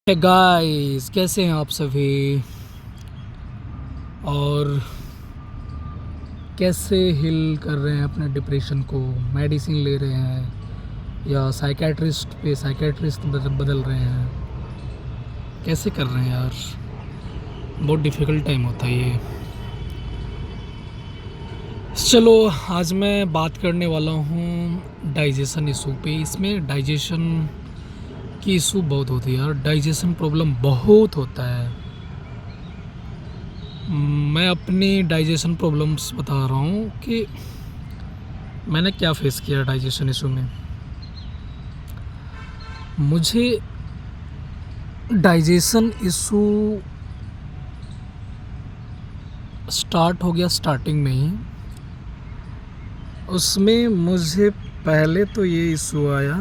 Guys, कैसे हैं आप सभी? और कैसे हिल कर रहे हैं अपने डिप्रेशन को? मेडिसिन ले रहे हैं या साइकेट्रिस्ट बदल रहे हैं? कैसे कर रहे हैं यार? बहुत डिफ़िकल्ट टाइम होता है ये। चलो, आज मैं बात करने वाला हूँ डाइजेशन इशू पे। इसमें डाइजेशन की इशू बहुत होती है यार, डाइजेशन प्रॉब्लम बहुत होता है। मैं अपनी डाइजेशन प्रॉब्लम्स बता रहा हूँ कि मैंने क्या फेस किया डाइजेशन इशू में। मुझे डाइजेशन इशू स्टार्ट हो गया स्टार्टिंग में ही। उसमें मुझे पहले तो ये इशू आया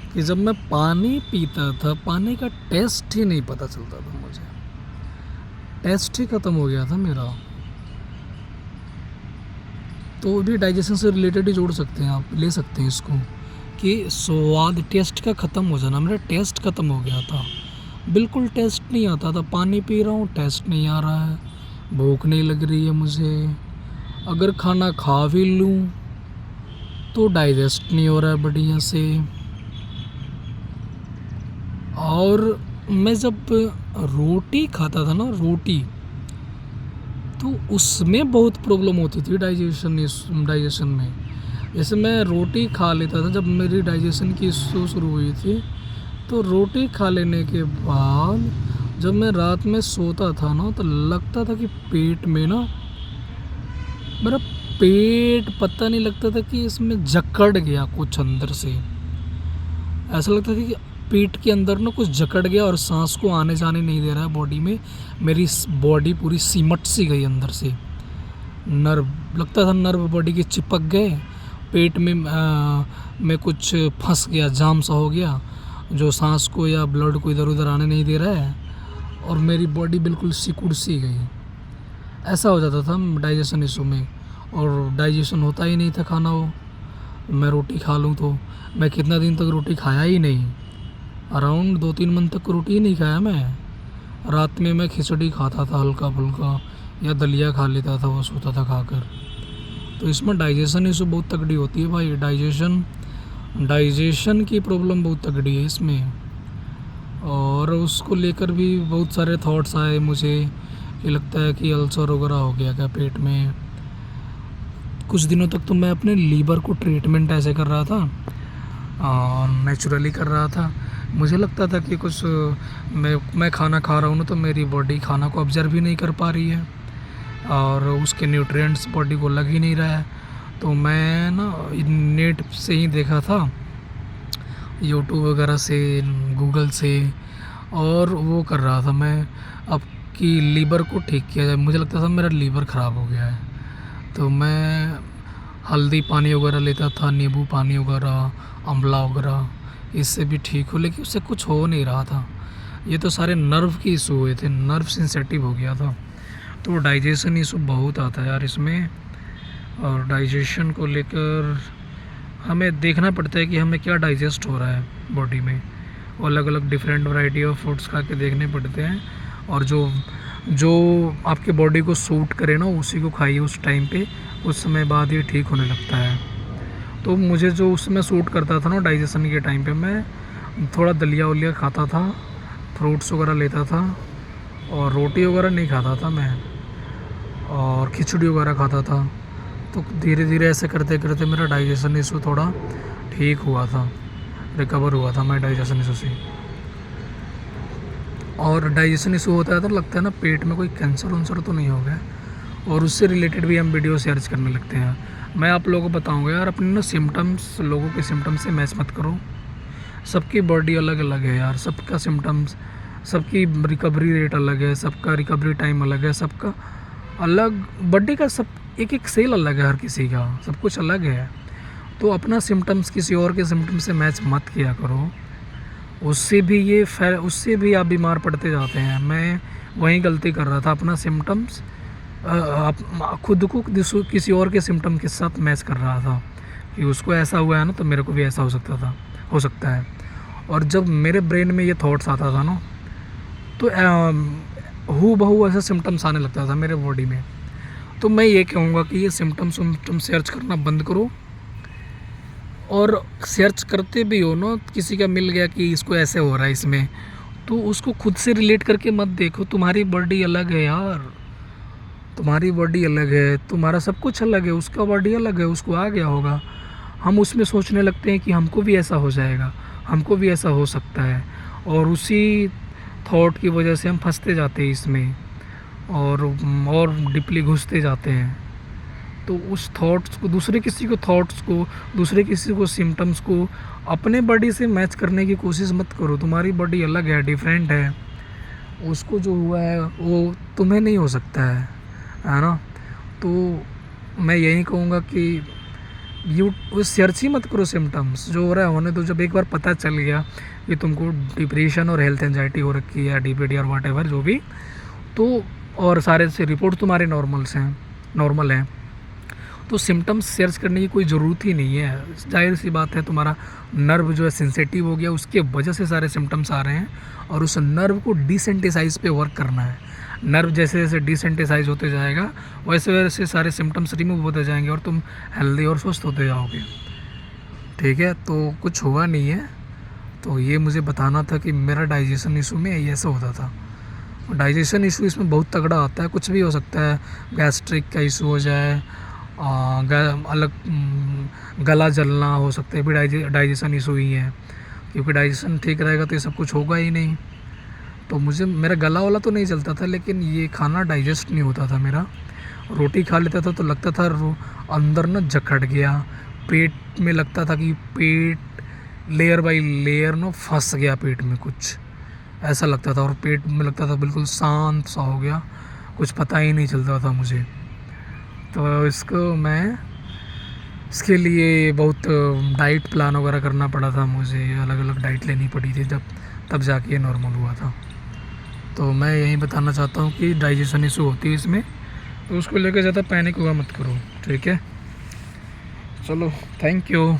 कि जब मैं पानी पीता था, पानी का टेस्ट ही नहीं पता चलता था मुझे। टेस्ट ही ख़त्म हो गया था मेरा। तो भी डाइजेशन से रिलेटेड ही जोड़ सकते हैं, आप ले सकते हैं इसको कि स्वाद टेस्ट का ख़त्म हो जाना। मेरा टेस्ट ख़त्म हो गया था, बिल्कुल टेस्ट नहीं आता था। पानी पी रहा हूँ, टेस्ट नहीं आ रहा है, भूख नहीं लग रही है मुझे। अगर खाना खा भी लूँ तो डाइजेस्ट नहीं हो रहा है बढ़िया से। और मैं जब रोटी खाता था ना, रोटी, तो उसमें बहुत प्रॉब्लम होती थी डाइजेशन में। जैसे मैं रोटी खा लेता था, जब मेरी डाइजेशन की इशू शुरू हुई थी, तो रोटी खा लेने के बाद जब मैं रात में सोता था ना, तो लगता था कि पेट में ना, मेरा पेट पता नहीं लगता था कि इसमें जकड़ गया कुछ अंदर से। ऐसा लगता था कि पेट के अंदर ना कुछ जकड़ गया और सांस को आने जाने नहीं दे रहा है बॉडी में। मेरी बॉडी पूरी सिमट सी गई अंदर से। नर्व, लगता था नर्व बॉडी के चिपक गए। पेट में कुछ फंस गया, जाम सा हो गया, जो सांस को या ब्लड को इधर उधर आने नहीं दे रहा है। और मेरी बॉडी बिल्कुल सिकुड़ सी गई। ऐसा हो जाता था डाइजेशन इशू में। और डाइजेशन होता ही नहीं था खाना वो। मैं रोटी खा लूँ तो, मैं कितना दिन तक रोटी खाया ही नहीं, अराउंड 2-3 मंथ तक रोटी ही नहीं खाया मैं। रात में मैं खिचड़ी खाता था हल्का फुल्का, या दलिया खा लेता था, वो सोता था खाकर। तो इसमें डाइजेशन इशू बहुत तगड़ी होती है भाई। डाइजेशन की प्रॉब्लम बहुत तगड़ी है इसमें। और उसको लेकर भी बहुत सारे थॉट्स आए मुझे कि लगता है कि अल्सर वगैरह हो गया क्या पेट में। कुछ दिनों तक तो मैं अपने लीवर को ट्रीटमेंट ऐसे कर रहा था, नेचुरली कर रहा था। मुझे लगता था कि कुछ मैं खाना खा रहा हूँ ना, तो मेरी बॉडी खाना को ऑब्जर्व ही नहीं कर पा रही है और उसके न्यूट्रिएंट्स बॉडी को लग ही नहीं रहा है। तो मैं ना नेट से ही देखा था, यूट्यूब वगैरह से, गूगल से, और वो कर रहा था मैं अब कि लीवर को ठीक किया जाए। मुझे लगता था मेरा लीवर ख़राब हो गया है। तो मैं हल्दी पानी वगैरह लेता था, नींबू पानी वगैरह, आंवला वगैरह, इससे भी ठीक हो, लेकिन उससे कुछ हो नहीं रहा था। ये तो सारे नर्व की इशू हुए थे, नर्व सेंसिटिव हो गया था। तो डाइजेशन इशू बहुत आता है यार इसमें। और डाइजेशन को लेकर हमें देखना पड़ता है कि हमें क्या डाइजेस्ट हो रहा है बॉडी में। अलग अलग डिफरेंट वैरायटी ऑफ फूड्स खा के देखने पड़ते हैं, और जो जो आपके बॉडी को सूट करे ना, उसी को खाइए उस टाइम पे। उस समय बाद ये ठीक होने लगता है। तो मुझे जो उसमें सूट करता था ना डाइजेशन के टाइम पे, मैं थोड़ा दलिया वलिया खाता था, फ्रूट्स वगैरह लेता था, और रोटी वगैरह नहीं खाता था मैं, और खिचड़ी वगैरह खाता था। तो धीरे धीरे ऐसे करते करते मेरा डाइजेशन इशू थोड़ा ठीक हुआ था, रिकवर हुआ था मैं डाइजेशन इशू से। और डाइजेशन इशू होता है तो लगता है ना पेट में कोई कैंसर वंसर तो नहीं हो गया, और उससे रिलेटेड भी हम वीडियो सर्च करने लगते हैं। मैं आप लोगों को बताऊंगा यार, अपने ना सिम्टम्स, लोगों के सिम्टम्स से मैच मत करो। सबकी बॉडी अलग अलग है यार, सबका सिम्टम्स, सबकी रिकवरी रेट अलग है, सबका रिकवरी टाइम अलग है, सबका अलग बॉडी का, सब एक एक सेल अलग है हर किसी का, सब कुछ अलग है। तो अपना सिम्टम्स किसी और के सिम्टम्स से मैच मत किया करो, उससे भी आप बीमार पड़ते जाते हैं। मैं वही गलती कर रहा था, अपना सिम्टम्स खुद को किसी और के सिम्टम के साथ मैच कर रहा था कि उसको ऐसा हुआ है ना, तो मेरे को भी ऐसा हो सकता है। और जब मेरे ब्रेन में ये थॉट्स आता था ना, तो हू बहू ऐसा सिम्टम्स आने लगता था मेरे बॉडी में। तो मैं ये कहूँगा कि ये सिम्टम्स सर्च करना बंद करो, और सर्च करते भी हो ना, किसी का मिल गया कि इसको ऐसे हो रहा है इसमें, तो उसको खुद से रिलेट करके मत देखो। तुम्हारी बॉडी अलग है यार, तुम्हारी बॉडी अलग है, तुम्हारा सब कुछ अलग है, उसका बॉडी अलग है, उसको आ गया होगा। हम उसमें सोचने लगते हैं कि हमको भी ऐसा हो जाएगा, हमको भी ऐसा हो सकता है, और उसी थॉट की वजह से हम फंसते जाते हैं इसमें, और डीपली घुसते जाते हैं। तो उस थॉट्स को, दूसरे किसी को थॉट्स को, दूसरे किसी को सिम्टम्स को अपने बॉडी से मैच करने की कोशिश मत करो। तुम्हारी बॉडी अलग है, डिफरेंट है, उसको जो हुआ है वो तुम्हें नहीं हो सकता है ना। तो मैं यही कहूँगा कि वो सर्च ही मत करो सिम्टम्स, जो हो रहा है होने दो। जब एक बार पता चल गया कि तुमको डिप्रेशन और हेल्थ एंजाइटी हो रखी है, या डीपीडी और वाट एवर जो भी, तो और सारे से रिपोर्ट तुम्हारे नॉर्मल हैं, तो सिम्टम्स सर्च करने की कोई ज़रूरत ही नहीं है। जाहिर सी बात है, तुम्हारा नर्व जो है सेंसिटिव हो गया, उसके वजह से सारे सिम्टम्स आ रहे हैं, और उस नर्व को डिसेंटिसाइज पे वर्क करना है। नर्व जैसे जैसे डिसेंटिसाइज होते जाएगा, वैसे वैसे सारे सिम्टम्स रिमूव होते जाएंगे, और तुम हेल्दी और स्वस्थ होते जाओगे। ठीक है, तो कुछ हुआ नहीं है। तो ये मुझे बताना था कि मेरा डाइजेशन इशू में ऐसा होता था। डाइजेशन इशू इसमें बहुत तगड़ा आता है, कुछ भी हो सकता है। गैस्ट्रिक का इशू हो जाए, गला जलना हो सकता है, भी डाइजेशन इशू ही है, क्योंकि डाइजेशन ठीक रहेगा तो ये सब कुछ होगा ही नहीं। तो मुझे मेरा गला वाला तो नहीं जलता था, लेकिन ये खाना डाइजेस्ट नहीं होता था मेरा। रोटी खा लेता था तो लगता था अंदर ना जकड़ गया, पेट में लगता था कि पेट लेयर बाय लेयर ना फंस गया पेट में, कुछ ऐसा लगता था। और पेट में लगता था बिल्कुल शांत सा हो गया, कुछ पता ही नहीं चलता था मुझे। तो इसके लिए बहुत डाइट प्लान वगैरह करना पड़ा था मुझे, अलग अलग डाइट लेनी पड़ी थी, तब जाके ये नॉर्मल हुआ था। तो मैं यही बताना चाहता हूँ कि डाइजेशन इशू होती है इसमें, तो उसको लेकर ज़्यादा पैनिक हुआ मत करो। ठीक है, चलो, थैंक यू।